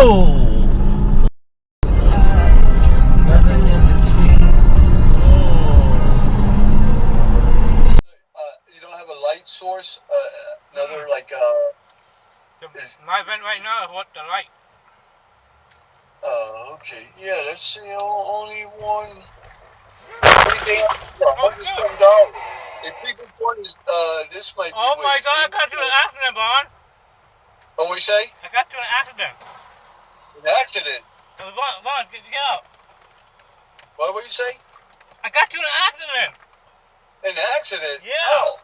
You don't have a light source? Another, like, my vent right now is what the light. okay. Yeah, let's see. Only one. $100. The cheapest one is, this might be. Oh my God, I got you an accident, Vaughn. Oh, what you say? I got you an accident. An accident? Vaughn, get out. What would you say? I got you an accident. An accident? Yeah. How?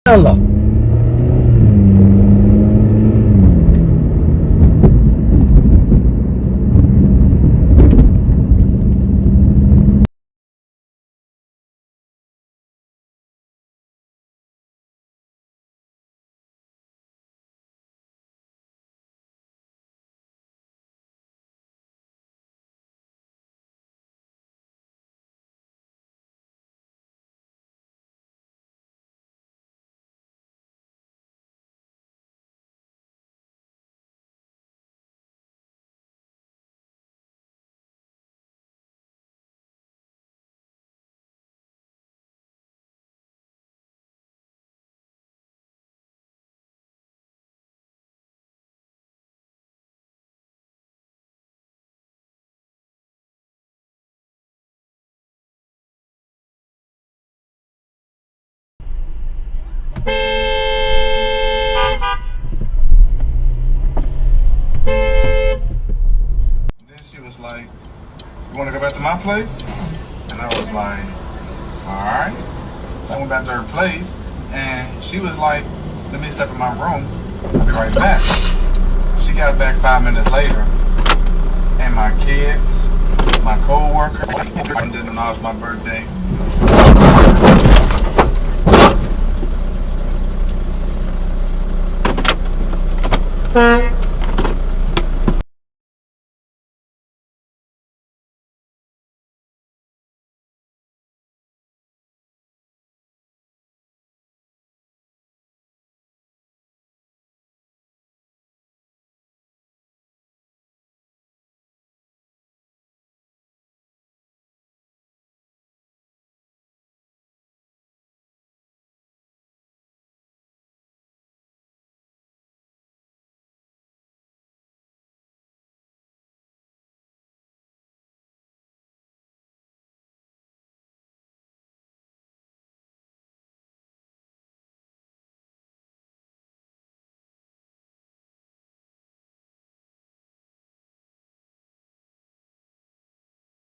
يلا Then she was like, "You want to go back to my place?" And I was like, "All right." So I went back to her place, and she was like, "Let me step in my room. I'll be right back." She got back 5 minutes later, and my kids, my co-workers, didn't know it was my birthday.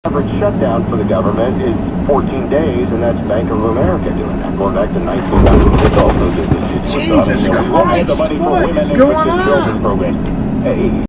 Average shutdown for the government is 14 days, and that's Bank of America doing that. Going back to 1900, it's also just Jesus we won't have the money Christ, for what women is and going kids' on? children program. Hey,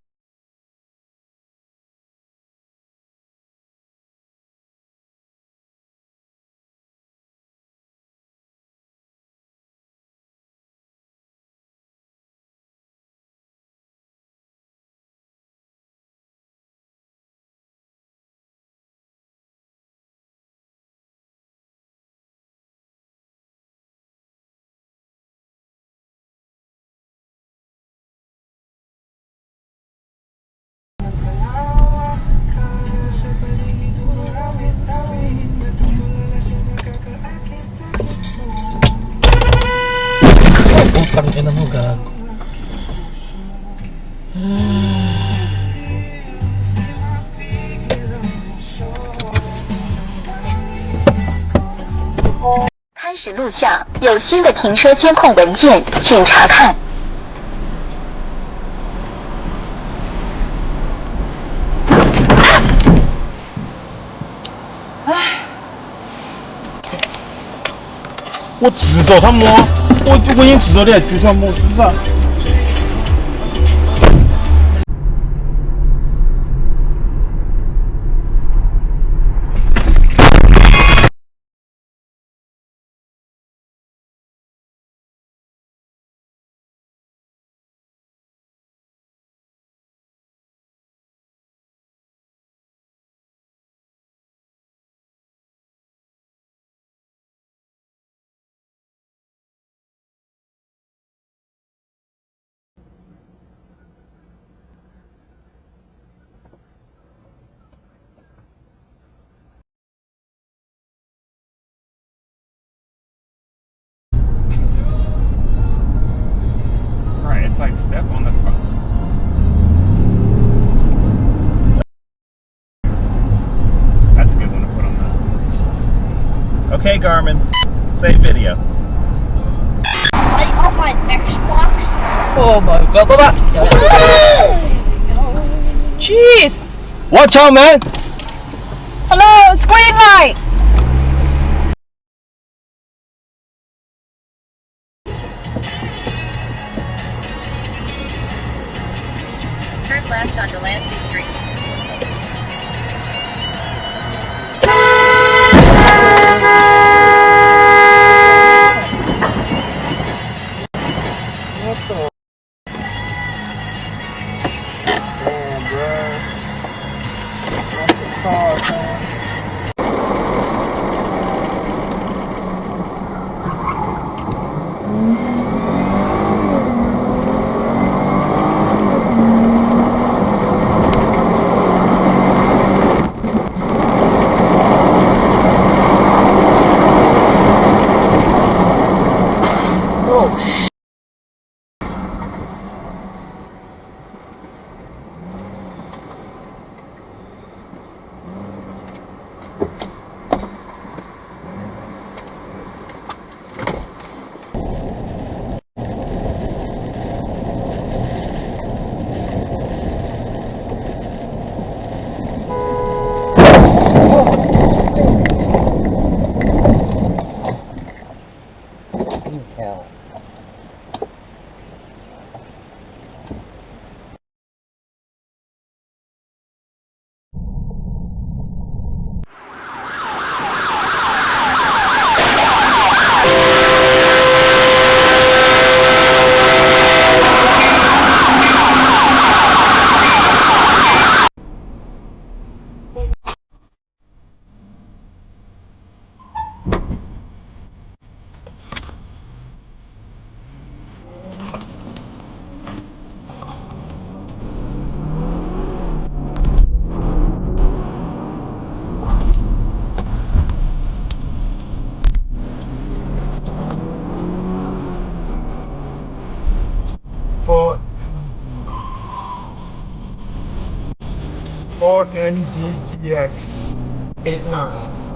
Putang ina mo, gago.开始录像，有新的停车监控文件，请查看。我指着他摸，我已经指着你还举他摸，是不是啊？Right, it's like step on the phone. That's a good one to put on that. Okay, Garmin, save video. Light up my Xbox. Oh my god, baba! Jeez! Watch out, man! Hello, screen light. Turn left on Delancey Street. Damn, bro. That's the car, man. Oh, shit. Hell. Ford NDGX 89.